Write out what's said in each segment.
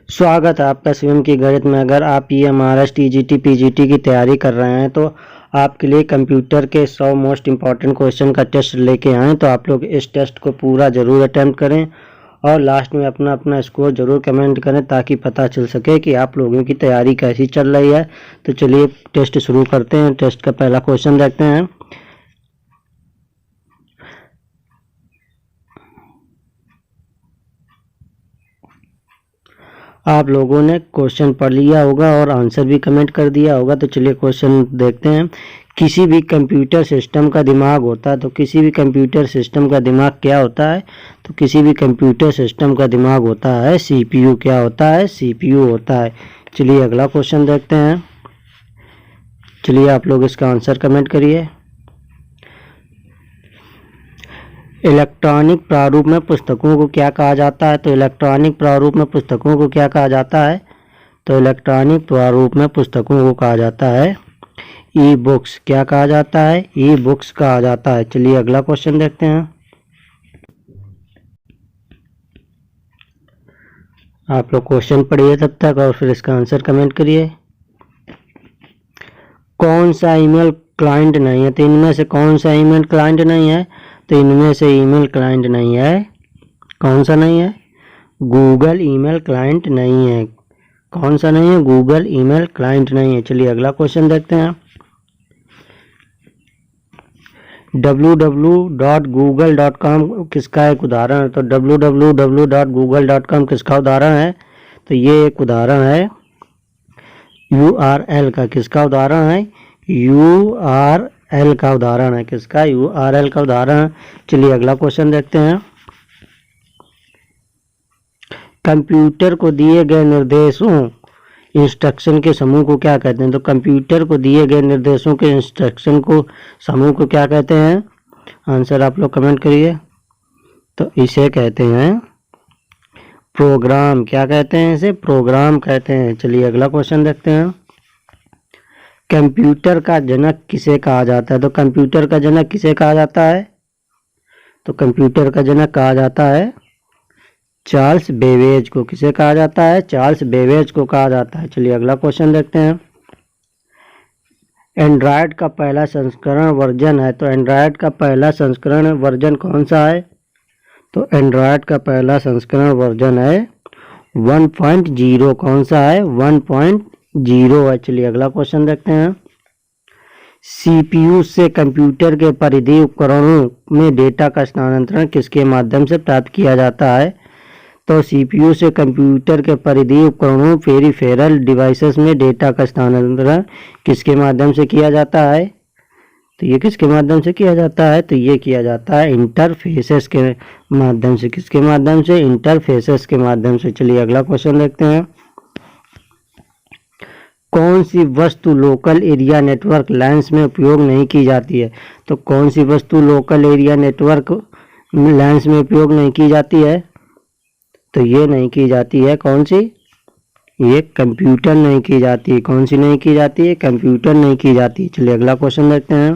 स्वागत है आपका स्वयं की गणित में। अगर आप महाराष्ट्र टीजीटी पीजीटी की तैयारी कर रहे हैं तो आपके लिए कंप्यूटर के 100 मोस्ट इम्पॉर्टेंट क्वेश्चन का टेस्ट लेके आएँ। तो आप लोग इस टेस्ट को पूरा ज़रूर अटैम्प्ट करें और लास्ट में अपना अपना स्कोर ज़रूर कमेंट करें ताकि पता चल सके कि आप लोगों की तैयारी कैसी चल रही है। तो चलिए टेस्ट शुरू करते हैं। टेस्ट का पहला क्वेश्चन देखते हैं। आप लोगों ने क्वेश्चन पढ़ लिया होगा और आंसर भी कमेंट कर दिया होगा। तो चलिए क्वेश्चन देखते हैं। किसी भी कंप्यूटर सिस्टम का दिमाग होता है, तो किसी भी कंप्यूटर सिस्टम का दिमाग क्या होता है? तो किसी भी कंप्यूटर सिस्टम का दिमाग होता है सीपीयू। क्या होता है? सीपीयू होता है। चलिए अगला क्वेश्चन देखते हैं। चलिए आप लोग इसका आंसर कमेंट करिए। इलेक्ट्रॉनिक प्रारूप में पुस्तकों को क्या कहा जाता है? तो इलेक्ट्रॉनिक प्रारूप में पुस्तकों को क्या कहा जाता है? तो इलेक्ट्रॉनिक प्रारूप में पुस्तकों को कहा जाता है ई बुक्स। क्या कहा जाता है? ई बुक्स कहा जाता है। चलिए अगला क्वेश्चन देखते हैं। आप लोग क्वेश्चन पढ़िए तब तक और फिर इसका आंसर कमेंट करिए। कौन सा ईमेल क्लाइंट नहीं है? तो इनमें से कौन सा ईमेल क्लाइंट नहीं है? तो इनमें से ईमेल क्लाइंट नहीं है। कौन सा नहीं है? गूगल ईमेल क्लाइंट नहीं है। कौन सा नहीं है? गूगल ईमेल क्लाइंट नहीं है। चलिए अगला क्वेश्चन देखते हैं। www.google.com किसका एक उदाहरण है? तो www.google.com किसका उदाहरण है? तो ये एक उदाहरण है URL का। किसका उदाहरण है? URL का उदाहरण है। किसका? URL का उदाहरण है। चलिए अगला क्वेश्चन देखते हैं। कंप्यूटर को दिए गए निर्देशों इंस्ट्रक्शन के समूह को क्या कहते हैं? तो कंप्यूटर को दिए गए निर्देशों के इंस्ट्रक्शन को समूह को क्या कहते हैं? आंसर आप लोग कमेंट करिए। तो इसे कहते हैं प्रोग्राम। क्या कहते हैं? इसे प्रोग्राम कहते हैं। चलिए अगला क्वेश्चन देखते हैं। कंप्यूटर का जनक किसे कहा जाता है? तो कंप्यूटर का जनक किसे कहा जाता है? तो कंप्यूटर का जनक कहा जाता है चार्ल्स बेबेज को। किसे कहा जाता है? चार्ल्स बेबेज को कहा जाता है। चलिए अगला क्वेश्चन देखते हैं। एंड्रॉयड का पहला संस्करण वर्जन है, तो एंड्रॉयड का पहला संस्करण वर्जन कौन सा है? तो एंड्रॉयड का पहला संस्करण वर्जन है 1.0। कौन सा है? 1.0 है। चलिए अगला क्वेश्चन देखते हैं। सीपीयू से कंप्यूटर के परिधीय उपकरणों में डेटा का स्थानांतरण किसके माध्यम से प्राप्त किया जाता है? तो सीपीयू से कंप्यूटर के परिधीय उपकरणों पेरिफेरल डिवाइसेस में डेटा का स्थानांतरण किसके माध्यम से किया जाता है? तो ये किसके माध्यम से किया जाता है? तो ये किया जाता है इंटरफेसेस के माध्यम से। किसके माध्यम से? इंटरफेसेस के माध्यम से। चलिए अगला क्वेश्चन देखते हैं। कौन सी वस्तु लोकल एरिया नेटवर्क लेंस में उपयोग नहीं की जाती है? तो कौन सी वस्तु लोकल एरिया नेटवर्क लेंस में उपयोग नहीं की जाती है? तो ये नहीं की जाती है। कौन सी? ये कंप्यूटर नहीं की जाती। कौन सी नहीं की जाती है? कंप्यूटर नहीं की जाती। चलिए अगला क्वेश्चन देखते हैं।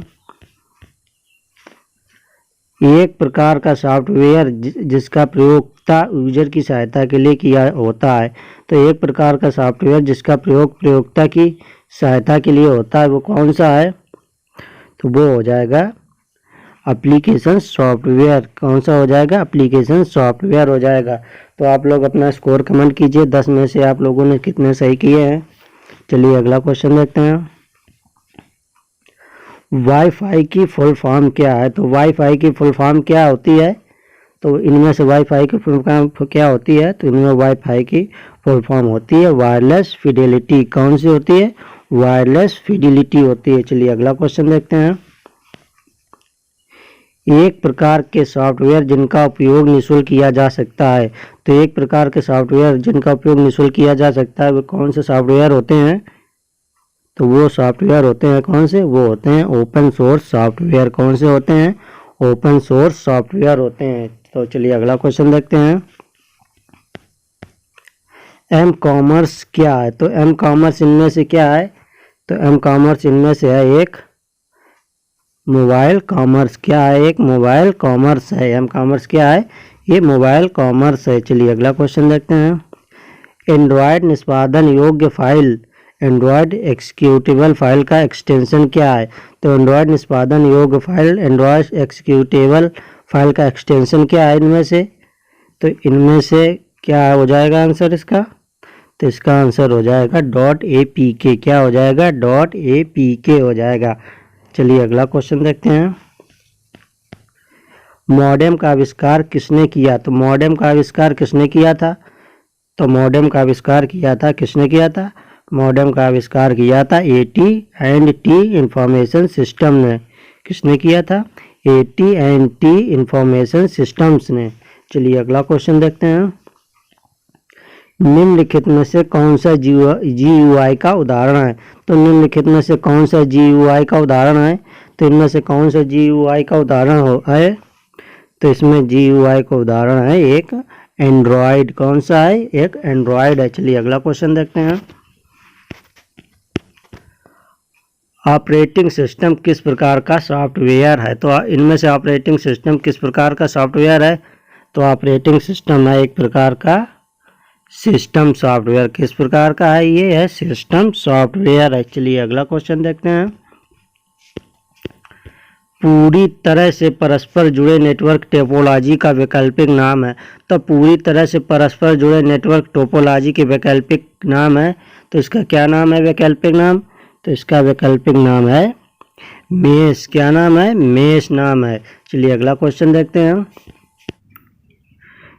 एक प्रकार का सॉफ्टवेयर जिसका प्रयोगता यूजर की सहायता के लिए किया होता है, तो एक प्रकार का सॉफ्टवेयर जिसका प्रयोग प्रयोगता की सहायता के लिए होता है वो कौन सा है? तो वो हो जाएगा एप्लीकेशन सॉफ्टवेयर। कौन सा हो जाएगा? एप्लीकेशन सॉफ्टवेयर हो जाएगा। तो आप लोग अपना स्कोर कमेंट कीजिए 10 में से आप लोगों ने कितने सही किए हैं। चलिए अगला क्वेश्चन देखते हैं। वाईफाई की फुल फॉर्म क्या है? तो वाईफाई की फुल फॉर्म क्या होती है? तो इनमें से वाईफाई की फुल फॉर्म क्या होती है? तो इनमें वाईफाई की फुल फॉर्म होती है वायरलेस फिडेलिटी। कौन सी होती है? वायरलेस फिडेलिटी होती है। चलिए अगला क्वेश्चन देखते हैं। एक प्रकार के सॉफ्टवेयर जिनका उपयोग निःशुल्क किया जा सकता है, तो एक प्रकार के सॉफ्टवेयर जिनका उपयोग निःशुल्क किया जा सकता है वो कौन से सॉफ्टवेयर होते हैं? तो वो सॉफ्टवेयर होते हैं कौन से? वो होते हैं ओपन सोर्स सॉफ्टवेयर। कौन से होते हैं? ओपन सोर्स सॉफ्टवेयर होते हैं। तो चलिए अगला क्वेश्चन देखते हैं। एम कॉमर्स क्या है? तो एम कॉमर्स इनमें से क्या है? तो एम कॉमर्स इनमें से है एक मोबाइल कॉमर्स। क्या है? एक मोबाइल कॉमर्स है। एम कॉमर्स क्या है? ये मोबाइल कॉमर्स है। चलिए अगला क्वेश्चन देखते हैं। एंड्रॉयड निष्पादन योग्य फाइल, एंड्रॉयड एक्सिक्यूटेबल फाइल का एक्सटेंशन क्या है? तो एंड्रॉयड निष्पादन योग्य फाइल, एंड्रॉयड एक्सिक्यूटेबल फाइल का एक्सटेंशन क्या है इनमें से? तो इनमें से क्या हो जाएगा आंसर इसका? तो इसका आंसर हो जाएगा .apk। क्या हो जाएगा? .apk हो जाएगा। चलिए अगला क्वेश्चन देखते हैं। मॉडेम का आविष्कार किसने किया? तो मॉडेम का आविष्कार किसने किया था? तो मॉडेम का आविष्कार किया था, किसने किया था? मॉडेम का आविष्कार किया था AT&T इंफॉर्मेशन सिस्टम ने। किसने किया था? AT&T इंफॉर्मेशन सिस्टम्स ने। चलिए अगला क्वेश्चन देखते हैं। निम्नलिखित में से कौन सा GUI का उदाहरण है? तो निम्नलिखित में से कौन सा GUI का उदाहरण है? तो इनमें से कौन सा GUI का उदाहरण है? तो इसमें GUI का उदाहरण है एक एंड्रॉयड। कौन सा है? एक एंड्रॉयड है। चलिए अगला क्वेश्चन देखते हैं। ऑपरेटिंग सिस्टम किस प्रकार का सॉफ्टवेयर है? तो इनमें से ऑपरेटिंग सिस्टम किस प्रकार का सॉफ्टवेयर है? तो ऑपरेटिंग सिस्टम है एक प्रकार का सिस्टम सॉफ्टवेयर। किस प्रकार का है? ये है सिस्टम सॉफ्टवेयर है। चलिए अगला क्वेश्चन देखते हैं। पूरी तरह से परस्पर जुड़े नेटवर्क टोपोलॉजी का वैकल्पिक नाम है। तो पूरी तरह से परस्पर जुड़े नेटवर्क टोपोलॉजी के वैकल्पिक नाम है। तो इसका क्या नाम है वैकल्पिक नाम? तो इसका वैकल्पिक नाम है मेश। क्या नाम है? मेश नाम है। चलिए अगला क्वेश्चन देखते हैं।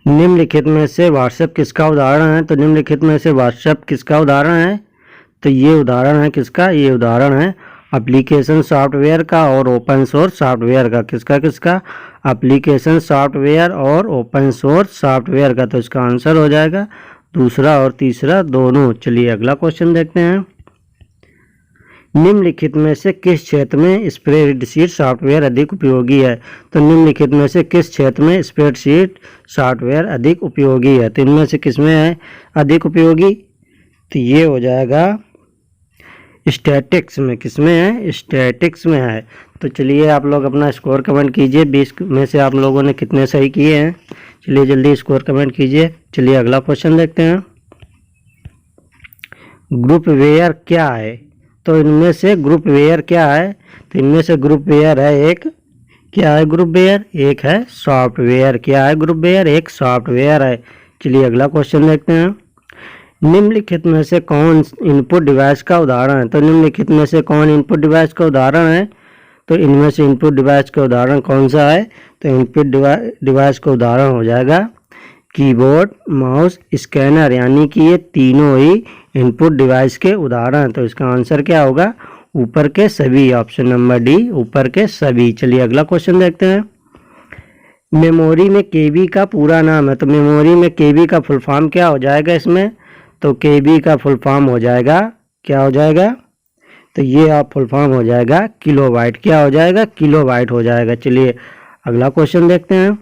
निम्नलिखित में से व्हाट्सएप किसका उदाहरण है? तो निम्नलिखित में से व्हाट्सएप किसका उदाहरण है? तो ये उदाहरण है किसका? ये उदाहरण है एप्लीकेशन सॉफ्टवेयर का और ओपन सोर्स सॉफ्टवेयर का। किसका किसका? एप्लीकेशन सॉफ्टवेयर और ओपन सोर्स सॉफ्टवेयर का। तो इसका आंसर हो जाएगा दूसरा और तीसरा दोनों। चलिए अगला क्वेश्चन देखते हैं। निम्नलिखित में से किस क्षेत्र में स्प्रेडशीट सॉफ्टवेयर अधिक उपयोगी है? तो निम्नलिखित में से किस क्षेत्र में स्प्रेडशीट सॉफ्टवेयर अधिक उपयोगी है? तो इनमें से किसमें है अधिक उपयोगी? तो ये हो जाएगा स्टैटिक्स में। किसमें है? स्टैटिक्स में है। तो चलिए आप लोग अपना स्कोर कमेंट कीजिए। 20 में से आप लोगों ने कितने सही किए हैं? चलिए जल्दी स्कोर कमेंट कीजिए। चलिए अगला क्वेश्चन देखते हैं। ग्रुप वेयर क्या है? तो इनमें से ग्रुप वेयर क्या है? तो इनमें से ग्रुप वेयर है एक, क्या है ग्रुप वेयर? एक है सॉफ्टवेयर। क्या है ग्रुप वेयर? एक सॉफ्टवेयर है। चलिए अगला क्वेश्चन देखते हैं। निम्नलिखित में से कौन इनपुट डिवाइस का उदाहरण है? तो निम्नलिखित में से कौन इनपुट डिवाइस का उदाहरण है? तो इनमें से इनपुट डिवाइस का उदाहरण कौन सा है? तो इनपुट डिवाइस का उदाहरण हो जाएगा कीबोर्ड, माउस, स्कैनर, यानी कि ये तीनों ही इनपुट डिवाइस के उदाहरण। तो इसका आंसर क्या होगा? ऊपर के सभी। ऑप्शन नंबर डी, ऊपर के सभी। चलिए अगला क्वेश्चन देखते हैं। मेमोरी में केबी का पूरा नाम है। तो मेमोरी में केबी का फुल फॉर्म क्या हो जाएगा इसमें? तो केबी का फुल फॉर्म हो जाएगा, क्या हो जाएगा? तो ये आप फुल फॉर्म हो जाएगा किलोबाइट। क्या हो जाएगा? किलोबाइट हो जाएगा। चलिए अगला क्वेश्चन देखते हैं।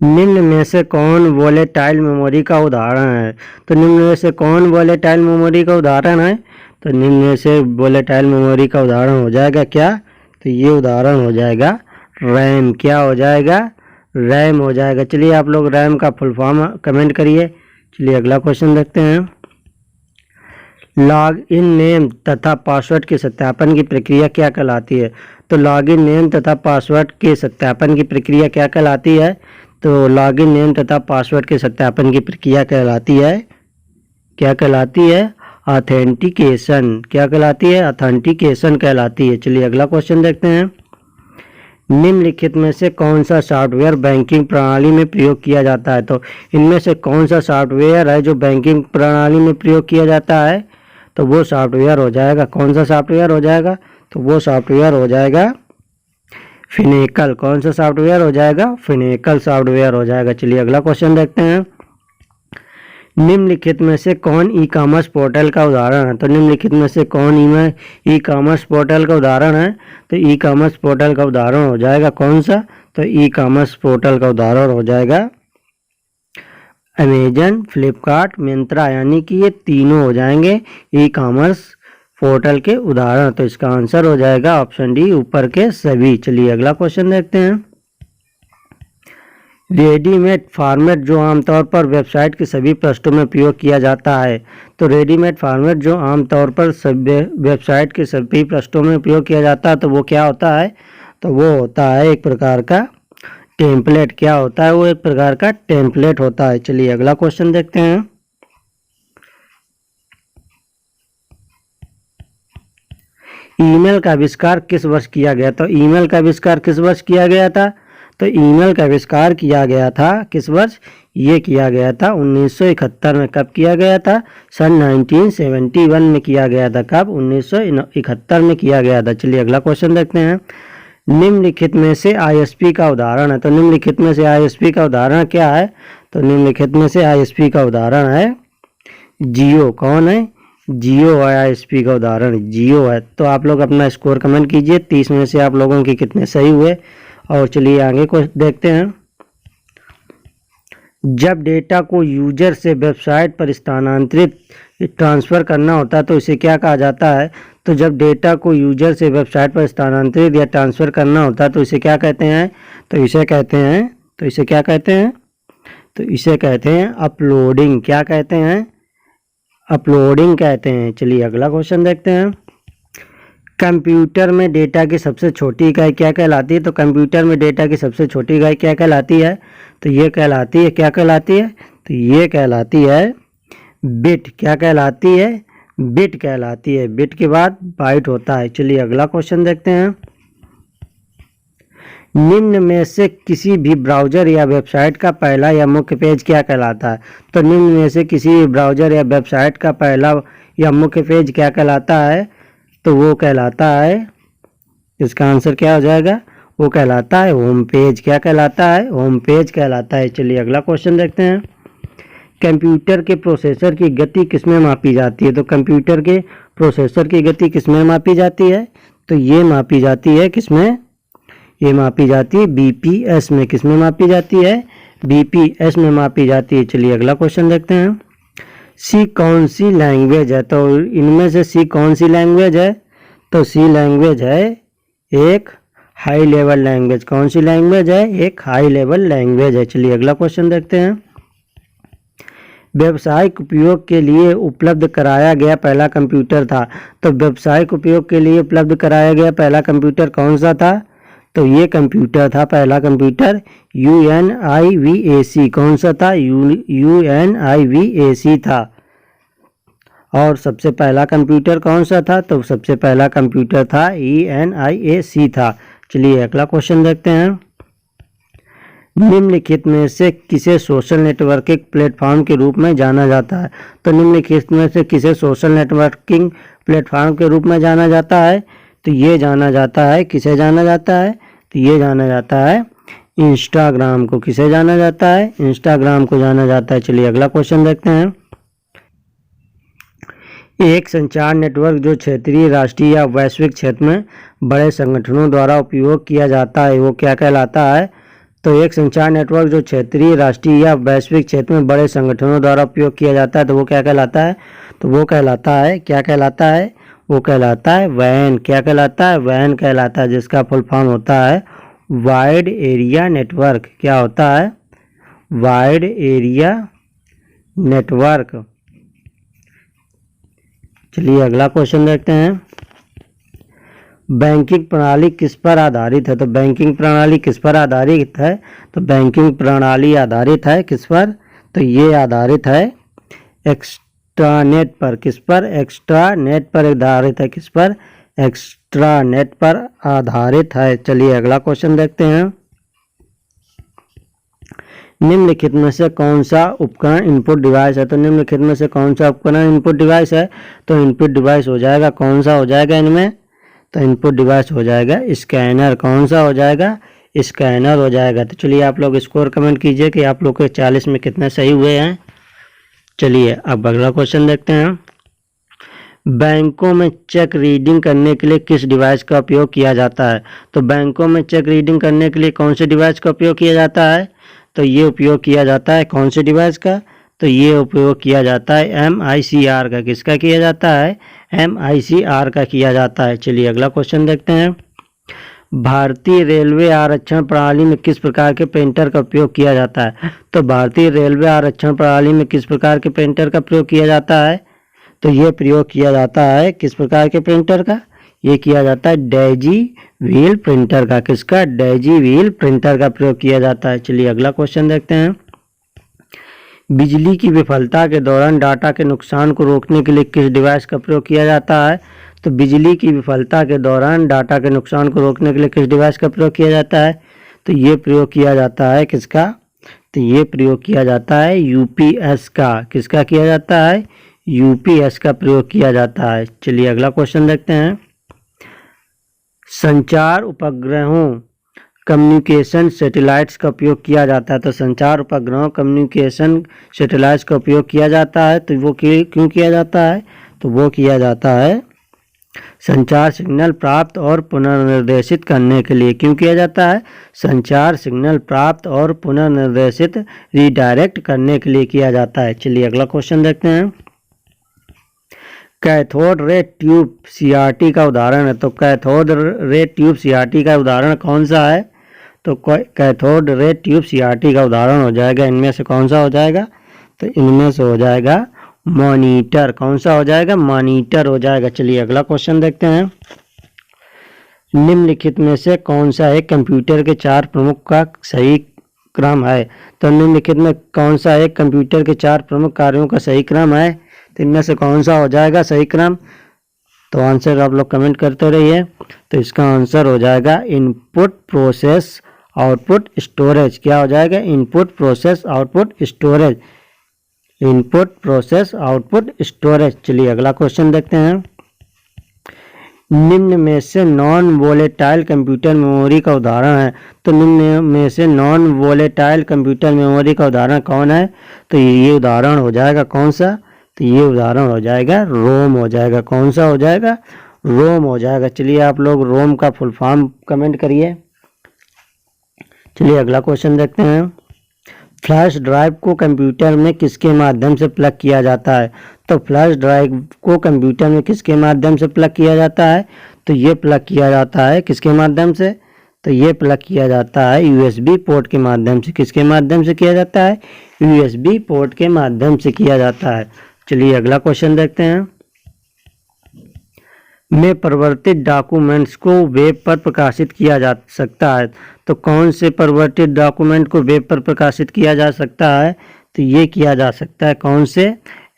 निम्न में से कौन वोलेटाइल मेमोरी का उदाहरण है? तो निम्न में से कौन वोलेटाइल मेमोरी का उदाहरण है? तो निम्न में से वोलेटाइल मेमोरी का उदाहरण हो जाएगा क्या? तो ये उदाहरण हो जाएगा रैम। क्या हो जाएगा? रैम हो जाएगा। चलिए आप लोग रैम का फुल फॉर्म कमेंट करिए। चलिए अगला क्वेश्चन देखते हैं। लॉग इन नेम तथा पासवर्ड के सत्यापन की प्रक्रिया क्या कहलाती है? तो लॉग इन नेम तथा पासवर्ड के सत्यापन की प्रक्रिया क्या कहलाती है? तो लॉग इन नेम तथा पासवर्ड के सत्यापन की प्रक्रिया कहलाती है, क्या कहलाती है? ऑथेंटिकेशन। क्या कहलाती है? ऑथेंटिकेशन कहलाती है। चलिए अगला क्वेश्चन देखते हैं। निम्नलिखित में से कौन सा सॉफ्टवेयर बैंकिंग प्रणाली में प्रयोग किया जाता है? तो इनमें से कौन सा सॉफ्टवेयर है जो बैंकिंग प्रणाली में प्रयोग किया जाता है? तो वो सॉफ्टवेयर हो जाएगा, कौन सा सॉफ्टवेयर हो जाएगा? तो वो सॉफ्टवेयर हो जाएगा फिनेकल। कौन सा सॉफ्टवेयर हो जाएगा? फिनेकल सॉफ्टवेयर हो जाएगा। चलिए अगला क्वेश्चन देखते हैं। निम्नलिखित में से कौन ई कॉमर्स पोर्टल का उदाहरण है? तो निम्नलिखित में से कौन ई कॉमर्स पोर्टल का उदाहरण है? तो ई कॉमर्स पोर्टल का उदाहरण हो जाएगा कौन सा? तो ई कॉमर्स पोर्टल का उदाहरण हो जाएगा अमेजन, फ्लिपकार्ट, मिंत्रा, यानी कि ये तीनों हो जाएंगे ई कॉमर्स पोर्टल के उदाहरण। तो इसका आंसर हो जाएगा ऑप्शन डी, ऊपर के सभी। चलिए अगला क्वेश्चन देखते हैं। रेडीमेड फॉर्मेट जो आमतौर पर वेबसाइट के सभी पृष्ठों में उपयोग किया जाता है। तो रेडीमेड फॉर्मेट जो आमतौर पर सभी वेबसाइट के सभी पृष्ठों में उपयोग किया जाता है, तो वो क्या होता है? तो वो होता है एक प्रकार का टेम्पलेट। क्या होता है? वो एक प्रकार का टेम्पलेट होता है। चलिए अगला क्वेश्चन देखते हैं। ईमेल का आविष्कार किस वर्ष किया गया? तो ईमेल का आविष्कार किस वर्ष किया गया था? तो ईमेल का आविष्कार किया गया था किस वर्ष? ये किया गया था 1971 में। कब किया गया था? सन 1971 में किया गया था। कब? 1971 में किया गया था। चलिए अगला क्वेश्चन देखते हैं। निम्नलिखित में से आईएसपी का उदाहरण है। तो निम्नलिखित में से आईएसपी का उदाहरण क्या है? तो निम्नलिखित में से आईएसपी का उदाहरण है जियो। कौन है? जियो है आईएसपी का उदाहरण, जियो है। तो आप लोग अपना स्कोर कमेंट कीजिए, 30 में से आप लोगों के कितने सही हुए। और चलिए आगे को देखते हैं। जब डेटा को यूजर से वेबसाइट पर स्थानांतरित ट्रांसफ़र करना होता है तो इसे क्या कहा जाता है? तो जब डेटा को यूजर से वेबसाइट पर स्थानांतरित या ट्रांसफ़र करना होता है तो इसे क्या कहते हैं? तो इसे कहते हैं अपलोडिंग। क्या कहते हैं? अपलोडिंग कहते हैं। चलिए अगला क्वेश्चन देखते हैं। कंप्यूटर में डेटा की सबसे छोटी इकाई क्या कहलाती है? तो कंप्यूटर में डेटा की सबसे छोटी इकाई क्या कहलाती है? तो ये कहलाती है, क्या कहलाती है? तो ये कहलाती है बिट। क्या कहलाती है? बिट कहलाती है। बिट के बाद बाइट होता है। चलिए अगला क्वेश्चन देखते हैं। निम्न में से किसी भी ब्राउज़र या वेबसाइट का पहला या मुख्य पेज क्या कहलाता है? तो निम्न में से किसी भी ब्राउज़र या वेबसाइट का पहला या मुख्य पेज क्या कहलाता है? तो वो कहलाता है, इसका आंसर क्या हो जाएगा? वो कहलाता है होम पेज। क्या कहलाता है? होम पेज कहलाता है। चलिए अगला क्वेश्चन देखते हैं। कंप्यूटर के प्रोसेसर की गति किसमें मापी जाती है? तो कंप्यूटर के प्रोसेसर की गति किसमें मापी जाती है? तो ये मापी जाती है किसमें? ये मापी जाती है बीपीएस में। किसमें मापी जाती है? बीपीएस में मापी जाती है। चलिए अगला क्वेश्चन देखते हैं। सी कौन सी लैंग्वेज है? तो इनमें से सी कौन सी लैंग्वेज है? तो सी लैंग्वेज है एक हाई लेवल लैंग्वेज। कौन सी लैंग्वेज है? एक हाई लेवल लैंग्वेज है। चलिए अगला क्वेश्चन देखते हैं। व्यावसायिक उपयोग के लिए उपलब्ध कराया गया पहला कंप्यूटर था। तो व्यावसायिक उपयोग के लिए उपलब्ध कराया गया पहला कंप्यूटर कौन सा था? तो ये कंप्यूटर था, पहला कंप्यूटर UNIVAC। कौन सा था? UNIVAC था। और सबसे पहला कंप्यूटर कौन सा था? तो सबसे पहला कंप्यूटर था ENIAC था। चलिए अगला क्वेश्चन देखते हैं। निम्नलिखित में से किसे सोशल नेटवर्किंग प्लेटफॉर्म के रूप में जाना जाता है? तो निम्नलिखित में से किसे सोशल नेटवर्किंग प्लेटफॉर्म के रूप में जाना जाता है? तो ये जाना जाता है, किसे जाना जाता है? तो ये जाना जाता है इंस्टाग्राम को। किसे जाना जाता है? इंस्टाग्राम को जाना जाता है। चलिए अगला क्वेश्चन देखते हैं। एक संचार नेटवर्क जो क्षेत्रीय, राष्ट्रीय या वैश्विक क्षेत्र में बड़े संगठनों द्वारा उपयोग किया जाता है वो क्या कहलाता है? तो एक संचार नेटवर्क जो क्षेत्रीय, राष्ट्रीय या वैश्विक क्षेत्र में बड़े संगठनों द्वारा उपयोग किया जाता है तो वो क्या कहलाता है? तो वो कहलाता है, क्या कहलाता है? वो कहलाता है वैन। क्या कहलाता है? वैन कहलाता है, जिसका फुल फॉर्म होता है वाइड एरिया नेटवर्क। क्या होता है? Wide area network. चलिए अगला क्वेश्चन देखते हैं। बैंकिंग प्रणाली किस पर आधारित है? तो बैंकिंग प्रणाली किस पर आधारित है? तो बैंकिंग प्रणाली आधारित है किस पर? तो ये आधारित है एक्स्ट्रानेट पर। किस पर? एक्स्ट्रानेट पर आधारित है। किस पर? एक्स्ट्रानेट पर आधारित है। चलिए अगला क्वेश्चन देखते हैं। निम्नलिखित में से कौन सा उपकरण इनपुट डिवाइस है? तो निम्नलिखित में से कौन सा उपकरण इनपुट डिवाइस है? तो इनपुट डिवाइस हो जाएगा, कौन सा हो जाएगा इनमें? तो इनपुट डिवाइस हो जाएगा स्कैनर। कौन सा हो जाएगा? स्कैनर हो जाएगा। तो चलिए आप लोग स्कोर कमेंट कीजिए कि आप लोग के 40 में कितने सही हुए हैं। चलिए अब अगला क्वेश्चन देखते हैं। बैंकों में चेक रीडिंग करने के लिए किस डिवाइस का उपयोग किया जाता है? तो बैंकों में चेक रीडिंग करने के लिए कौन से डिवाइस का उपयोग किया जाता है? तो ये उपयोग किया जाता है कौन से डिवाइस का? तो ये उपयोग किया जाता है MICR का। किसका किया जाता है? MICR का किया जाता है। चलिए अगला क्वेश्चन देखते हैं। भारतीय रेलवे आरक्षण प्रणाली में किस प्रकार के प्रिंटर का उपयोग किया जाता है? तो भारतीय रेलवे आरक्षण प्रणाली में किस प्रकार के प्रिंटर का प्रयोग किया जाता है? तो ये प्रयोग किया जाता है किस प्रकार के प्रिंटर का? ये किया जाता है डेजी व्हील प्रिंटर का। किसका? डेजी व्हील प्रिंटर का प्रयोग किया जाता है। चलिए अगला क्वेश्चन देखते हैं। बिजली की विफलता के दौरान डाटा के नुकसान को रोकने के लिए किस डिवाइस का प्रयोग किया जाता है? तो बिजली की विफलता के दौरान डाटा के नुकसान को रोकने के लिए किस डिवाइस का प्रयोग किया जाता है? तो ये प्रयोग किया जाता है किसका? तो ये प्रयोग किया जाता है यूपीएस का। किसका किया जाता है? यूपीएस का प्रयोग किया जाता है। चलिए अगला क्वेश्चन देखते हैं। संचार उपग्रहों कम्युनिकेशन सैटेलाइट्स का उपयोग किया जाता है। तो संचार उपग्रहों कम्युनिकेशन सैटेलाइट्स का उपयोग किया जाता है। तो वो क्यों किया जाता है? तो वो किया जाता है संचार सिग्नल प्राप्त और पुनर्निर्देशित करने के लिए। क्यों किया जाता है? संचार सिग्नल प्राप्त और पुनर्निर्देशित रीडायरेक्ट करने के लिए किया जाता है। चलिए अगला क्वेश्चन देखते हैं। कैथोड रे ट्यूब सीआरटी का उदाहरण है। तो कैथोड रे ट्यूब सीआरटी का उदाहरण कौन सा है? तो कैथोड रे ट्यूब सीआरटी का उदाहरण हो जाएगा, इनमें से कौन सा हो जाएगा? तो इनमें से हो जाएगा मॉनिटर। कौन सा हो जाएगा? मॉनिटर हो जाएगा। चलिए अगला क्वेश्चन देखते हैं। निम्नलिखित में से कौन सा एक कंप्यूटर के 4 प्रमुख का सही क्रम है? तो निम्नलिखित में कौन सा एक कंप्यूटर के 4 प्रमुख कार्यों का सही क्रम है? तो इनमें से कौन सा हो जाएगा सही क्रम? तो आंसर आप लोग कमेंट करते रहिए। तो इसका आंसर हो जाएगा इनपुट प्रोसेस आउटपुट स्टोरेज। क्या हो जाएगा? Input process output storage. Input process output storage. चलिए अगला क्वेश्चन देखते हैं। निम्न में से नॉन वोलेटाइल कंप्यूटर मेमोरी का उदाहरण है। तो निम्न में से नॉन वोलेटाइल कंप्यूटर मेमोरी का उदाहरण कौन है? तो ये उदाहरण हो जाएगा कौन सा? तो ये उदाहरण हो जाएगा रोम हो जाएगा। कौन सा हो जाएगा? रोम हो जाएगा। चलिए आप लोग रोम का फुल फॉर्म कमेंट करिए। चलिए अगला क्वेश्चन देखते हैं। फ्लैश ड्राइव को कंप्यूटर में किसके माध्यम से प्लग किया जाता है? तो फ्लैश ड्राइव को कंप्यूटर में किसके माध्यम से प्लग किया जाता है? तो ये प्लग किया जाता है किसके माध्यम से? तो ये प्लग किया जाता है यूएसबी पोर्ट के माध्यम से। किसके माध्यम से किया जाता है? यूएसबी पोर्ट के माध्यम से किया जाता है। चलिए अगला क्वेश्चन देखते हैं। में परिवर्तित डॉक्यूमेंट्स को वेब पर प्रकाशित किया जा सकता है। तो कौन से परिवर्तित डॉक्यूमेंट को वेब पर प्रकाशित किया जा सकता है? तो ये किया जा सकता है कौन से?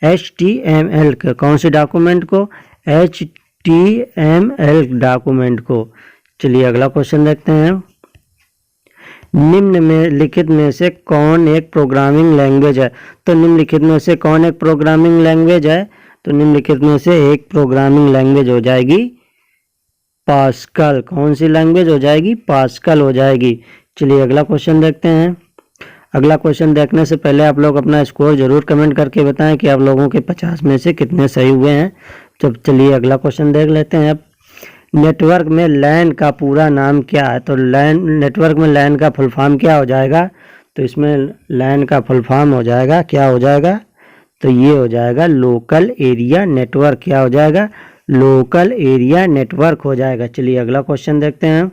HTML के। कौन से डॉक्यूमेंट को? HTML डॉक्यूमेंट को। चलिए अगला क्वेश्चन देखते हैं। निम्न में लिखित में से कौन एक प्रोग्रामिंग लैंग्वेज है? तो निम्नलिखित में से कौन एक प्रोग्रामिंग लैंग्वेज है? तो निम्नलिखित में से एक प्रोग्रामिंग लैंग्वेज हो जाएगी पास्कल। कौन सी लैंग्वेज हो जाएगी? पास्कल हो जाएगी। चलिए अगला क्वेश्चन देखते हैं। अगला क्वेश्चन देखने से पहले आप लोग अपना स्कोर जरूर कमेंट करके बताएं कि आप लोगों के 50 में से कितने सही हुए हैं। जब चलिए अगला क्वेश्चन देख लेते हैं। अब नेटवर्क में लैन का पूरा नाम क्या है? तो नेटवर्क में लैन का फुल फॉर्म क्या हो जाएगा? तो इसमें लैन का फुल फॉर्म हो जाएगा, क्या हो जाएगा? तो ये हो जाएगा लोकल एरिया नेटवर्क। क्या हो जाएगा? लोकल एरिया नेटवर्क हो जाएगा। चलिए अगला क्वेश्चन देखते हैं।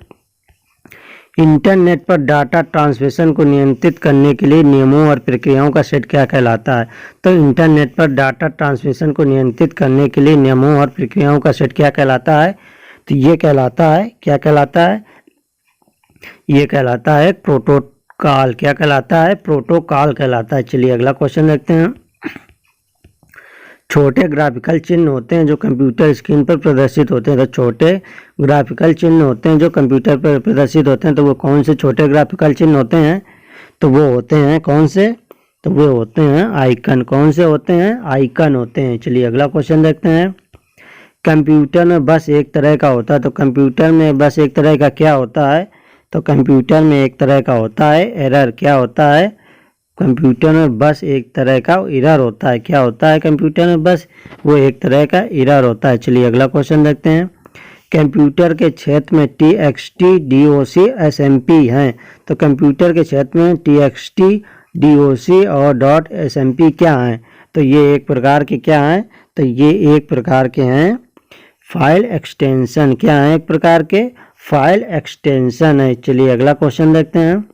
इंटरनेट पर डाटा ट्रांसमिशन को नियंत्रित करने के लिए नियमों और प्रक्रियाओं का सेट क्या कहलाता है? तो इंटरनेट पर डाटा ट्रांसमिशन को नियंत्रित करने के लिए नियमों और प्रक्रियाओं का सेट क्या कहलाता है? तो ये कहलाता है, क्या कहलाता है? ये कहलाता है प्रोटोकॉल। क्या कहलाता है? प्रोटोकॉल कहलाता है। चलिए अगला क्वेश्चन देखते हैं। छोटे ग्राफिकल चिन्ह होते हैं जो कंप्यूटर स्क्रीन पर प्रदर्शित होते हैं। तो छोटे ग्राफिकल चिन्ह होते हैं जो कंप्यूटर पर प्रदर्शित होते हैं। तो वो कौन से छोटे ग्राफिकल चिन्ह होते हैं? तो वो होते हैं कौन से? तो वो होते हैं आइकन। कौन से होते हैं? आइकन होते हैं। चलिए अगला क्वेश्चन देखते हैं। कंप्यूटर में बस एक तरह का होता है। तो कंप्यूटर में बस एक तरह का क्या होता है? तो कंप्यूटर में एक तरह का होता है एरर। क्या होता है? कंप्यूटर में बस एक तरह का एरर होता है। क्या होता है कंप्यूटर में? बस वो एक तरह का एरर होता है। चलिए अगला क्वेश्चन देखते हैं। कंप्यूटर के क्षेत्र में TXT DOC SMP हैं। तो कंप्यूटर के क्षेत्र में TXT DOC और .SMP क्या हैं? तो ये एक प्रकार के क्या हैं? तो ये एक प्रकार के हैं फाइल एक्सटेंशन। क्या हैं? एक प्रकार के फाइल एक्सटेंशन है। चलिए अगला क्वेश्चन देखते हैं।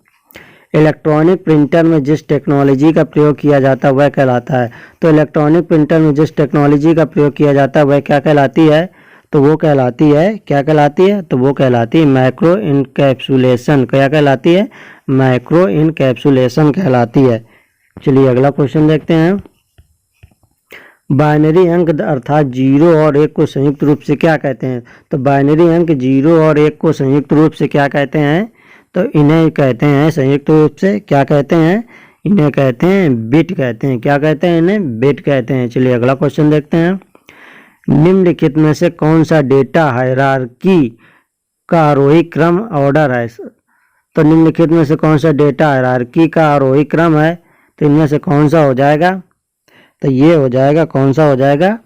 इलेक्ट्रॉनिक प्रिंटर में जिस टेक्नोलॉजी का प्रयोग किया जाता है वह कहलाता है। तो इलेक्ट्रॉनिक प्रिंटर में जिस टेक्नोलॉजी का प्रयोग किया जाता है वह क्या कहलाती है? तो वो कहलाती है, क्या कहलाती है? तो वो कहलाती है माइक्रो इनकैप्सुलेशन। क्या कहलाती है? माइक्रो इनकैप्सुलेशन कहलाती है। चलिए अगला क्वेश्चन देखते हैं। बाइनरी अंक अर्थात 0 और 1 को संयुक्त रूप से क्या कहते हैं? तो बाइनरी अंक 0 और 1 को संयुक्त रूप से क्या कहते हैं? तो इन्हें कहते हैं संयुक्त रूप से क्या कहते हैं? इन्हें कहते हैं बिट कहते हैं। क्या कहते हैं? इन्हें बिट कहते हैं। चलिए अगला क्वेश्चन देखते हैं। निम्नलिखित में से कौन सा डेटा हायरार्की का आरोही क्रम ऑर्डर है? तो निम्नलिखित में से कौन सा डेटा हायरार्की का आरोही क्रम है? तो इनमें से कौन सा हो जाएगा? तो ये हो जाएगा, कौन सा हो जाएगा?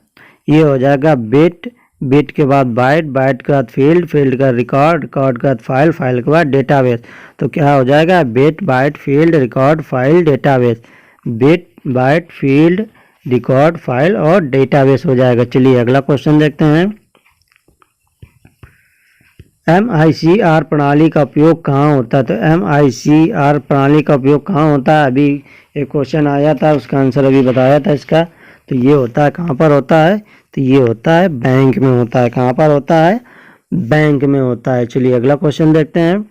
ये हो जाएगा बिट, बिट के बाद बाइट, बाइट के बाद फील्ड, फील्ड का रिकॉर्ड, रिकॉर्ड के बाद फाइल, फाइल के बाद डेटाबेस। तो क्या हो जाएगा? Bit, byte, field, record, file, database. Bit, byte, field, record, file और डेटाबेस हो जाएगा। चलिए अगला क्वेश्चन देखते हैं। MICR प्रणाली का उपयोग कहाँ होता है? तो MICR प्रणाली का उपयोग कहाँ होता है? अभी एक क्वेश्चन आया था, उसका आंसर अभी बताया था इसका। तो ये होता है, कहाँ पर होता है? तो ये होता है बैंक में होता है। कहाँ पर होता है? बैंक में होता है। चलिए अगला क्वेश्चन देखते हैं।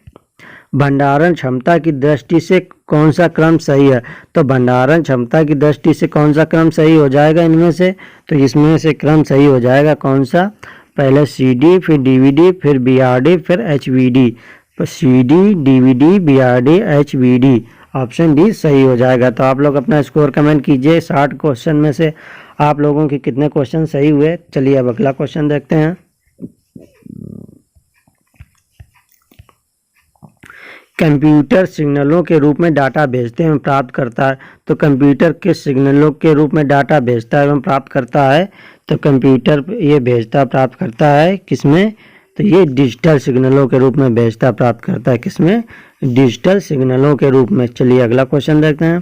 भंडारण क्षमता की दृष्टि से कौन सा क्रम सही है? तो भंडारण क्षमता की दृष्टि से कौन सा क्रम सही हो जाएगा इनमें से? तो इसमें से क्रम सही हो जाएगा कौन सा? पहले CD, फिर DVD, फिर BRD, फिर HVD। तो CD, DVD, BRD, HVD, option D सही हो जाएगा। तो आप लोग अपना स्कोर कमेंट कीजिए। 60 क्वेश्चन में से आप लोगों के कितने क्वेश्चन सही हुए। चलिए अब अगला क्वेश्चन देखते हैं। कंप्यूटर सिग्नलों के रूप में डाटा भेजते एवं प्राप्त करता है। तो कंप्यूटर किस सिग्नलों के रूप में डाटा भेजता है एवं प्राप्त करता है? तो कंप्यूटर ये भेजता प्राप्त करता है किसमें? तो ये डिजिटल सिग्नलों के रूप में भेजता प्राप्त करता है। किसमें? डिजिटल सिग्नलों के रूप में। चलिए अगला क्वेश्चन देखते हैं।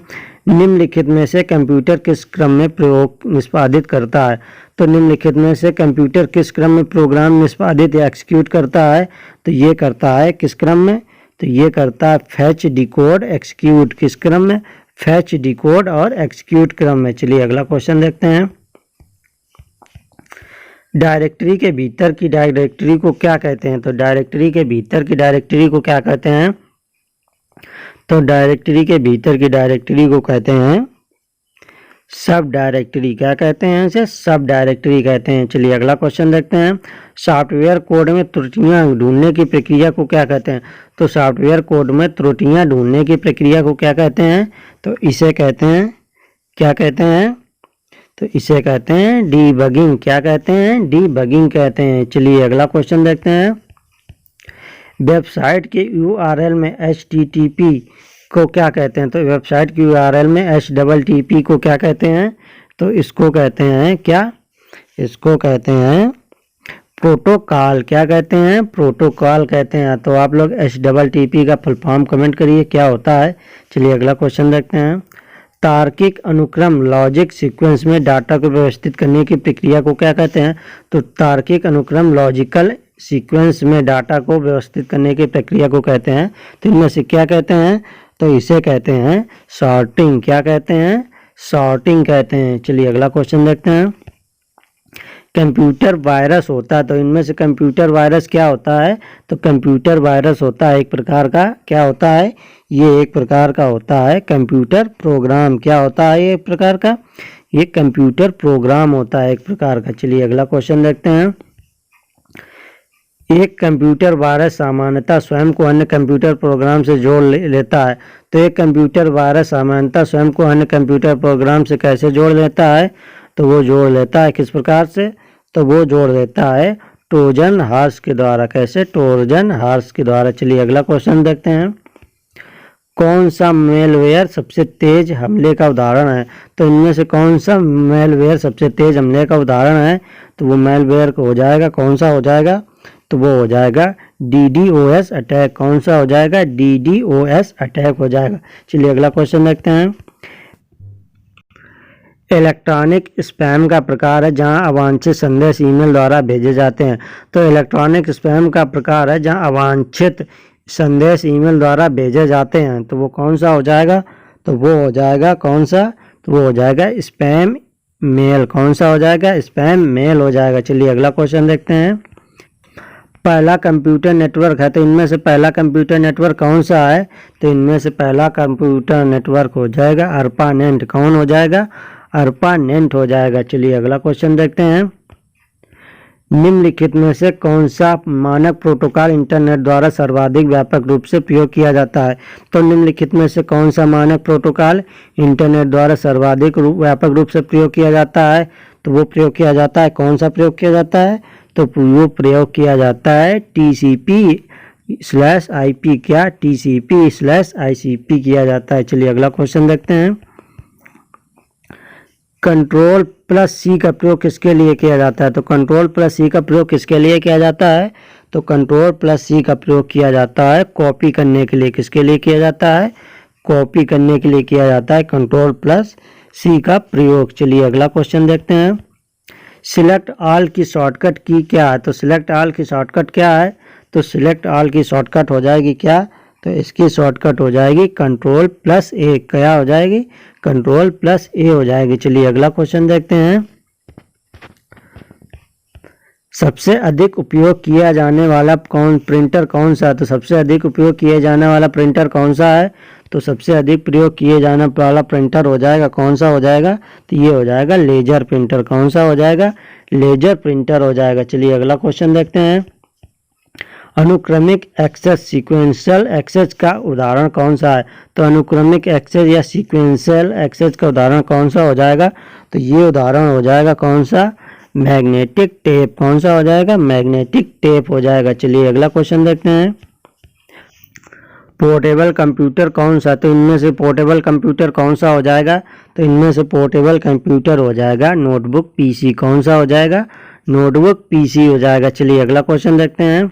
निम्नलिखित में से कंप्यूटर किस क्रम में प्रयोग निष्पादित करता है? तो निम्नलिखित में से कंप्यूटर किस क्रम में प्रोग्राम निष्पादित या एक्सिक्यूट करता है? तो ये करता है किस क्रम में? तो ये करता है फैच, डिकोड, एक्सिक्यूट। किस क्रम में? फैच, डिकोड और एक्सिक्यूट क्रम में। चलिए अगला क्वेश्चन देखते हैं। डायरेक्टरी के भीतर की डायरेक्टरी को क्या कहते हैं? तो डायरेक्टरी के भीतर की डायरेक्टरी को क्या कहते हैं? तो डायरेक्टरी के भीतर की डायरेक्टरी को कहते हैं सब डायरेक्टरी। क्या कहते हैं इसे? सब डायरेक्टरी कहते हैं। चलिए अगला क्वेश्चन देखते हैं। सॉफ्टवेयर कोड में त्रुटियां ढूंढने की प्रक्रिया को क्या कहते हैं? तो सॉफ्टवेयर कोड में त्रुटियां ढूंढने की प्रक्रिया को क्या कहते हैं? तो इसे कहते हैं, क्या कहते हैं? तो इसे कहते हैं डीबगिंग। क्या कहते हैं? डीबगिंग कहते हैं। चलिए अगला क्वेश्चन देखते हैं। वेबसाइट के URL में HTTP को क्या कहते हैं? तो वेबसाइट की URL में HTTP को क्या कहते हैं? तो इसको कहते हैं क्या? इसको कहते हैं प्रोटोकॉल। क्या कहते हैं? प्रोटोकॉल कहते हैं। तो आप लोग HTTP का फुल फॉर्म कमेंट करिए क्या होता है। चलिए अगला क्वेश्चन देखते हैं। तार्किक अनुक्रम लॉजिक सीक्वेंस में डाटा को व्यवस्थित करने की प्रक्रिया को क्या कहते हैं? तो तार्किक अनुक्रम लॉजिकल सीक्वेंस में डाटा को व्यवस्थित करने की प्रक्रिया को कहते हैं। तो इनमें से क्या कहते हैं? तो इसे कहते हैं सॉर्टिंग। क्या कहते हैं? सॉर्टिंग कहते हैं। चलिए अगला क्वेश्चन देखते हैं। कंप्यूटर वायरस होता है। तो इनमें से कंप्यूटर वायरस क्या होता है? तो कंप्यूटर वायरस होता है एक प्रकार का, क्या होता है? ये एक प्रकार का होता है कंप्यूटर प्रोग्राम। क्या होता है ये एक प्रकार का? ये कंप्यूटर प्रोग्राम होता है एक प्रकार का। चलिए अगला क्वेश्चन देखते हैं। एक कंप्यूटर वायरस सामान्यतः स्वयं को अन्य कंप्यूटर प्रोग्राम से जोड़ लेता है। तो एक कंप्यूटर वायरस सामान्यतः स्वयं को अन्य कंप्यूटर प्रोग्राम से कैसे जोड़ लेता है? तो वो जोड़ लेता है किस प्रकार से? तो वो जोड़ लेता है ट्रोजन हॉर्स के द्वारा। कैसे? ट्रोजन हॉर्स के द्वारा। चलिए अगला क्वेश्चन देखते हैं। कौन सा मेलवेयर सबसे तेज हमले का उदाहरण है? तो इनमें से कौन सा मेलवेयर सबसे तेज हमले का उदाहरण है? तो वो मेलवेयर हो जाएगा, कौन सा हो जाएगा? तो वो हो जाएगा DDoS अटैक। कौन सा हो जाएगा? DDoS अटैक हो जाएगा। चलिए अगला क्वेश्चन देखते हैं। इलेक्ट्रॉनिक स्पैम का प्रकार है जहां अवांछित संदेश ईमेल द्वारा भेजे जाते हैं। तो इलेक्ट्रॉनिक स्पैम का प्रकार है जहां अवांछित संदेश ईमेल द्वारा भेजे जाते हैं। तो वो कौन सा हो जाएगा? तो वो हो जाएगा कौन सा? तो वो हो जाएगा स्पैम मेल। कौन सा हो जाएगा? स्पैम मेल हो जाएगा। चलिए अगला क्वेश्चन देखते हैं। पहला कंप्यूटर नेटवर्क है, तो इनमें से पहला कंप्यूटर नेटवर्क कौन सा है? तो इनमें से पहला कंप्यूटर नेटवर्क हो जाएगा अर्पानेंट। कौन हो जाएगा? अर्पानेंट हो जाएगा। चलिए अगला क्वेश्चन देखते हैं। निम्नलिखित में से कौन सा मानक प्रोटोकॉल इंटरनेट द्वारा सर्वाधिक व्यापक रूप से प्रयोग किया जाता है? तो निम्नलिखित में से कौन सा मानक प्रोटोकॉल इंटरनेट द्वारा सर्वाधिक व्यापक रूप से प्रयोग किया जाता है? तो वो प्रयोग किया जाता है, कौन सा प्रयोग किया जाता है? तो वो प्रयोग किया जाता है TCP/IP। क्या? TCP/ICP किया जाता है। चलिए अगला क्वेश्चन देखते हैं। Ctrl+C का प्रयोग किसके लिए किया जाता है? तो Ctrl+C का प्रयोग किसके लिए किया जाता है? तो Ctrl+C का प्रयोग किया जाता है कॉपी करने के लिए। किसके लिए किया जाता है? कॉपी करने के लिए किया जाता है Ctrl+C का प्रयोग। चलिए अगला क्वेश्चन देखते हैं। सिलेक्ट ऑल की शॉर्टकट की क्या है? तो सिलेक्ट ऑल की शॉर्टकट क्या है? तो सिलेक्ट ऑल की शॉर्टकट हो जाएगी क्या? तो इसकी शॉर्टकट हो जाएगी Ctrl+A। क्या हो जाएगी? Ctrl+A हो जाएगी। चलिए अगला क्वेश्चन देखते हैं। सबसे अधिक उपयोग किया जाने वाला प्रिंटर कौन सा है? तो सबसे अधिक उपयोग किए जाने वाला प्रिंटर कौन सा है? तो सबसे अधिक प्रयोग किए जाने वाला प्रिंटर हो जाएगा कौन सा हो जाएगा? तो ये हो जाएगा लेजर प्रिंटर। कौन सा हो जाएगा? लेजर प्रिंटर हो जाएगा। चलिए अगला क्वेश्चन देखते हैं। अनुक्रमिक एक्सेस सीक्वेंशियल एक्सेस का उदाहरण कौन सा है? तो अनुक्रमिक एक्सेस या सीक्वेंशियल एक्सेस का उदाहरण कौन सा हो जाएगा? तो ये उदाहरण हो जाएगा कौन सा? Magnetic tape. कौन सा हो जाएगा? मैग्नेटिक टेप हो जाएगा। चलिए अगला क्वेश्चन देखते हैं। पोर्टेबल कंप्यूटर कौन सा? तो इनमें से पोर्टेबल कंप्यूटर कौन सा हो जाएगा? तो इनमें से पोर्टेबल कंप्यूटर हो जाएगा नोटबुक PC। कौन सा हो जाएगा? नोटबुक PC हो जाएगा। चलिए अगला क्वेश्चन देखते हैं।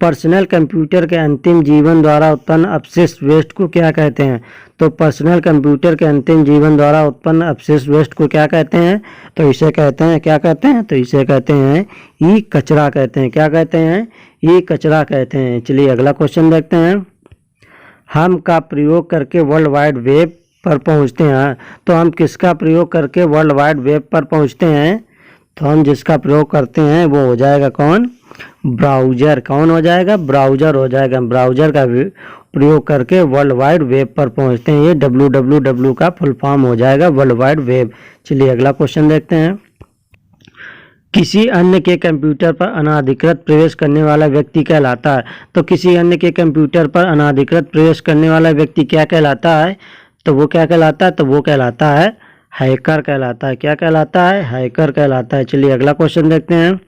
पर्सनल कंप्यूटर के अंतिम जीवन द्वारा उत्पन्न अपशिष्ट वेस्ट को क्या कहते हैं? तो पर्सनल कंप्यूटर के अंतिम जीवन द्वारा उत्पन्न अपशिष्ट वेस्ट को क्या कहते हैं? तो इसे कहते हैं, क्या कहते हैं? तो इसे कहते हैं ई कचरा कहते हैं। क्या कहते हैं? ई कचरा कहते हैं। चलिए अगला क्वेश्चन देखते हैं। हम का प्रयोग करके वर्ल्ड वाइड वेब पर पहुंचते हैं। तो हम किसका प्रयोग करके वर्ल्ड वाइड वेब पर पहुंचते हैं? तो हम जिसका प्रयोग करते हैं वो हो जाएगा कौन? ब्राउजर। कौन हो जाएगा? ब्राउजर हो जाएगा। ब्राउजर का प्रयोग करके वर्ल्ड वाइड वेब पर पहुंचते हैं। ये www का फुल फॉर्म हो जाएगा वर्ल्ड वाइड वेब। चलिए अगला क्वेश्चन देखते हैं। किसी अन्य के कंप्यूटर पर अनाधिकृत प्रवेश करने वाला व्यक्ति कहलाता है। तो किसी अन्य के कंप्यूटर पर अनाधिकृत प्रवेश करने वाला व्यक्ति क्या कहलाता है? तो वो क्या कहलाता है? तो वो कहलाता है हैकर कहलाता है। क्या कहलाता है? हैकर कहलाता है। चलिए अगला क्वेश्चन देखते हैं।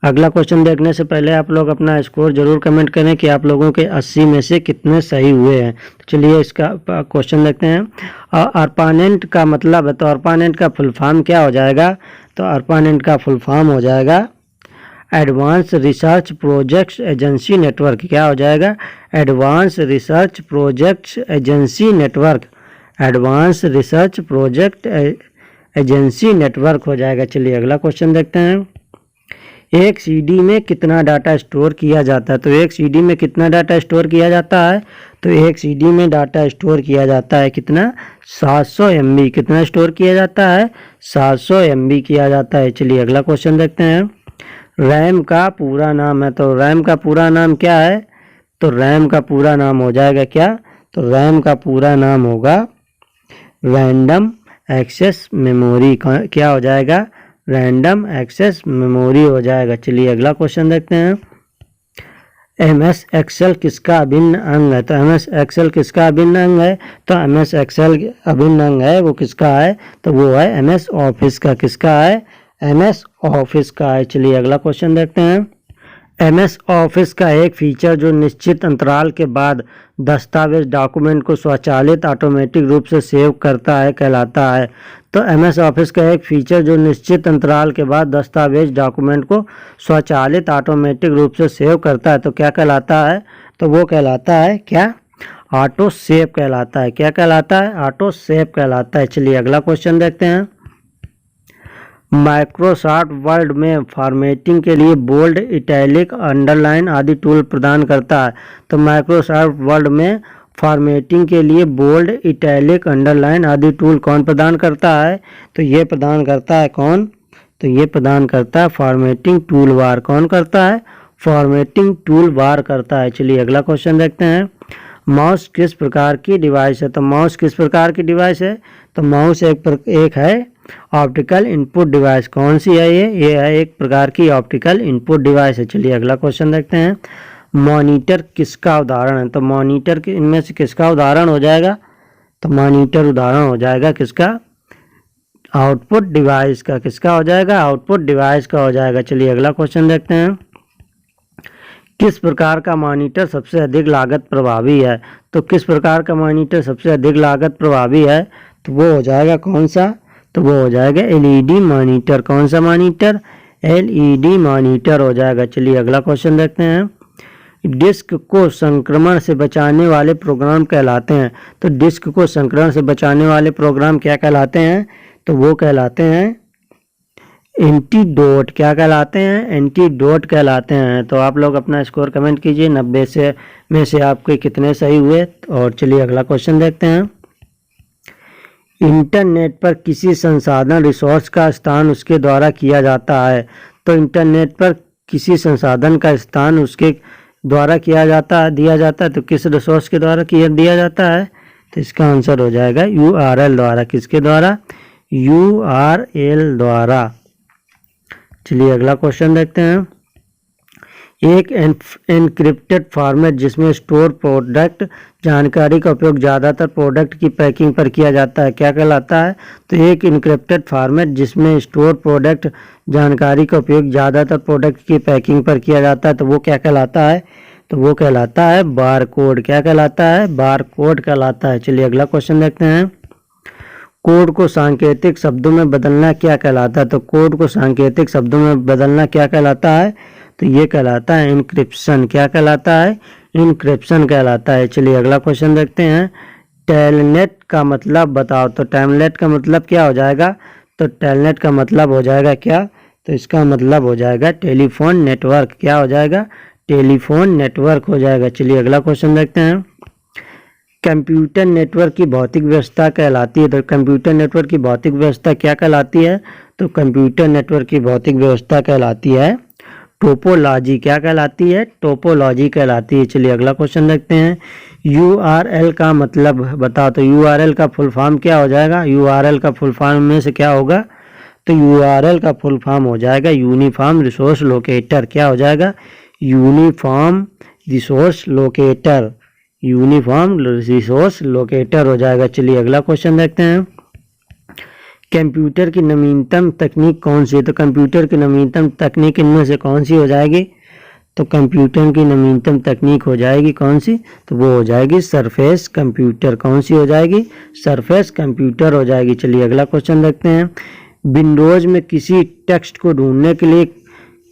अगला क्वेश्चन देखने से पहले आप लोग अपना स्कोर जरूर कमेंट करें कि आप लोगों के 80 में से कितने सही हुए हैं। तो चलिए इसका क्वेश्चन देखते हैं। अर्पानेंट का मतलब है, तो अर्पानेंट का फुल फॉर्म क्या हो जाएगा? तो अर्पानेंट का फुल फॉर्म हो जाएगा advance research projects agency network. क्या हो जाएगा? Advance research projects agency network. Advance research project agency network हो जाएगा। चलिए अगला क्वेश्चन देखते हैं। एक CD में कितना डाटा स्टोर किया जाता है? तो एक CD में कितना डाटा स्टोर किया जाता है? तो एक CD में डाटा स्टोर किया जाता है कितना? 700 MB। कितना स्टोर किया जाता है? 700 MB किया जाता है। चलिए अगला क्वेश्चन देखते हैं। रैम का पूरा नाम है, तो रैम का पूरा नाम क्या है? तो रैम का पूरा नाम हो जाएगा क्या? तो रैम का पूरा नाम होगा रैंडम एक्सेस मेमोरी। क्या हो जाएगा? रैंडम एक्सेस मेमोरी हो जाएगा। चलिए अगला क्वेश्चन देखते हैं। MS Excel किसका अभिन्न अंग है? तो MS Excel किसका अभिन्न अंग है? तो MS Excel अभिन्न अंग है वो किसका है? तो वो है MS Office का। किसका है? MS Office का है। चलिए अगला क्वेश्चन देखते हैं। MS Office का एक फीचर जो निश्चित अंतराल के बाद दस्तावेज डॉक्यूमेंट को स्वचालित ऑटोमेटिक रूप से सेव करता है कहलाता है। तो MS Office का एक फीचर जो निश्चित अंतराल के बाद दस्तावेज डॉक्यूमेंट को स्वचालित ऑटोमेटिक रूप से सेव करता है तो क्या कहलाता है? तो वो कहलाता है क्या? ऑटो सेव कहलाता है। क्या कहलाता है? ऑटो सेव कहलाता है। चलिए अगला क्वेश्चन देखते हैं। माइक्रोसॉफ्ट वर्ड में फॉर्मेटिंग के लिए बोल्ड, इटैलिक, अंडरलाइन आदि टूल प्रदान करता है। तो माइक्रोसॉफ्ट वर्ड में फॉर्मेटिंग के लिए बोल्ड, इटैलिक, अंडरलाइन आदि टूल कौन प्रदान करता है? तो ये प्रदान करता है कौन? तो ये प्रदान करता है फॉर्मेटिंग टूल बार। कौन करता है? फॉर्मेटिंग टूल बार करता है। चलिए अगला क्वेश्चन देखते हैं। माउस किस प्रकार की डिवाइस है? तो माउस किस प्रकार की डिवाइस है? तो माउस एक है ऑप्टिकल इनपुट डिवाइस। कौन सी है ये? ये है एक प्रकार की ऑप्टिकल इनपुट डिवाइस है। चलिए अगला क्वेश्चन देखते हैं। मॉनिटर किसका उदाहरण है? तो मॉनिटर इनमें से किसका उदाहरण हो जाएगा? तो मॉनिटर उदाहरण हो जाएगा किसका? आउटपुट डिवाइस का। किसका हो जाएगा? आउटपुट डिवाइस का हो जाएगा। चलिए अगला क्वेश्चन देखते हैं। किस प्रकार का मॉनिटर सबसे अधिक लागत प्रभावी है? तो किस प्रकार का मॉनिटर सबसे अधिक लागत प्रभावी है? तो वो हो जाएगा कौन सा? तो वो हो जाएगा एलईडी मॉनिटर। कौन सा मॉनिटर? एलईडी मॉनिटर हो जाएगा। चलिए अगला क्वेश्चन देखते हैं। डिस्क को संक्रमण से बचाने वाले प्रोग्राम कहलाते हैं। तो डिस्क को संक्रमण से बचाने वाले प्रोग्राम क्या कहलाते हैं? तो वो कहलाते हैं एंटीडोट। क्या कहलाते हैं? एंटीडोट कहलाते हैं। तो आप लोग अपना स्कोर कमेंट कीजिए 90 में से आपके कितने सही हुए। और चलिए अगला क्वेश्चन देखते हैं। इंटरनेट पर किसी संसाधन रिसोर्स का स्थान उसके द्वारा किया जाता है। तो इंटरनेट पर किसी संसाधन का स्थान उसके द्वारा दिया जाता है। तो किस रिसोर्स के द्वारा दिया जाता है? तो इसका आंसर हो जाएगा URL द्वारा। किसके द्वारा? URL द्वारा। चलिए अगला क्वेश्चन देखते हैं। एक एनक्रिप्टेड फॉर्मेट जिसमें स्टोर प्रोडक्ट जानकारी का उपयोग ज़्यादातर प्रोडक्ट की पैकिंग पर किया जाता है क्या कहलाता है? तो एक एनक्रिप्टेड फॉर्मेट जिसमें स्टोर प्रोडक्ट जानकारी का उपयोग ज़्यादातर प्रोडक्ट की पैकिंग पर किया जाता है तो वो क्या कहलाता है? तो वो कहलाता है बार कोड। क्या कहलाता है? बार कोड कहलाता है। चलिए अगला क्वेश्चन देखते हैं। कोड को सांकेतिक शब्दों में बदलना क्या कहलाता है? तो कोड को सांकेतिक शब्दों में बदलना क्या कहलाता है? तो ये कहलाता है इनक्रिप्शन। क्या कहलाता है? इनक्रिप्शन कहलाता है। चलिए अगला क्वेश्चन देखते हैं। टेलनेट का मतलब बताओ। तो टेलनेट का मतलब क्या हो जाएगा? तो टेलनेट का मतलब हो जाएगा क्या? तो इसका मतलब हो जाएगा टेलीफोन नेटवर्क। क्या हो जाएगा? टेलीफोन नेटवर्क हो जाएगा। चलिए अगला क्वेश्चन देखते हैं। कंप्यूटर नेटवर्क की भौतिक व्यवस्था कहलाती है। तो कंप्यूटर नेटवर्क की भौतिक व्यवस्था क्या कहलाती है? तो कंप्यूटर नेटवर्क की भौतिक व्यवस्था कहलाती है टोपोलॉजी। क्या कहलाती है? टोपोलॉजी कहलाती है। चलिए अगला क्वेश्चन देखते हैं। URL का मतलब बताओ। तो URL का फुल फॉर्म क्या हो जाएगा? URL का फुल फॉर्म में से क्या होगा? तो URL का फुल फॉर्म हो जाएगा यूनिफॉर्म रिसोर्स लोकेटर। क्या हो जाएगा? Uniform resource locator. Uniform resource locator हो जाएगा। चलिए अगला क्वेश्चन देखते हैं। कंप्यूटर की नवीनतम तकनीक कौन सी है? तो कंप्यूटर की नवीनतम तकनीक इनमें से कौन सी हो जाएगी? तो कंप्यूटर की नवीनतम तकनीक हो जाएगी कौन सी? तो वो हो जाएगी सरफेस कंप्यूटर। कौन सी हो जाएगी? सरफेस कंप्यूटर हो जाएगी। चलिए अगला क्वेश्चन देखते हैं। विंडोज में किसी टेक्स्ट को ढूंढने के लिए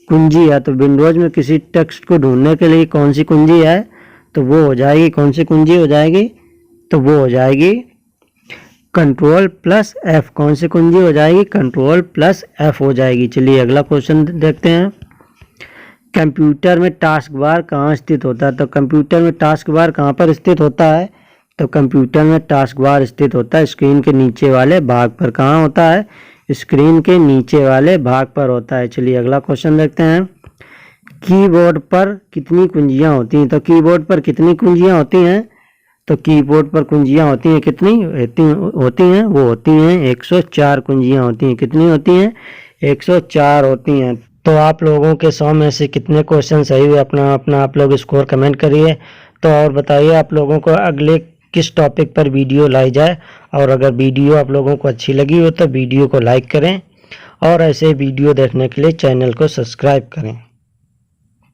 कुंजी है। तो विंडोज में किसी टेक्स्ट को ढूंढने के लिए कौन सी कुंजी है? तो वो हो जाएगी कौन सी कुंजी हो जाएगी? तो वो हो जाएगी Ctrl+F। कौन सी कुंजी हो जाएगी? Ctrl+F हो जाएगी। चलिए अगला क्वेश्चन देखते हैं। कंप्यूटर में टास्क बार कहाँ स्थित होता है? तो कंप्यूटर में टास्क बार कहाँ पर स्थित होता है? तो कंप्यूटर में टास्क बार स्थित होता है स्क्रीन के नीचे वाले भाग पर। कहाँ होता है? स्क्रीन के नीचे वाले भाग पर होता है। चलिए अगला क्वेश्चन देखते हैं। कीबोर्ड पर कितनी कुंजियाँ होती हैं? तो कीबोर्ड पर कितनी कुंजियाँ होती हैं? तो कीबोर्ड पर कुंजियाँ होती हैं कितनी होती हैं? वो होती हैं 104 कुंजियाँ होती हैं। कितनी होती हैं? 104 होती हैं। तो आप लोगों के 100 में से कितने क्वेश्चन सही हुए अपना अपना आप लोग स्कोर कमेंट करिए। तो और बताइए आप लोगों को अगले किस टॉपिक पर वीडियो लाई जाए। और अगर वीडियो आप लोगों को अच्छी लगी हो तो वीडियो को लाइक करें और ऐसे वीडियो देखने के लिए चैनल को सब्सक्राइब करें।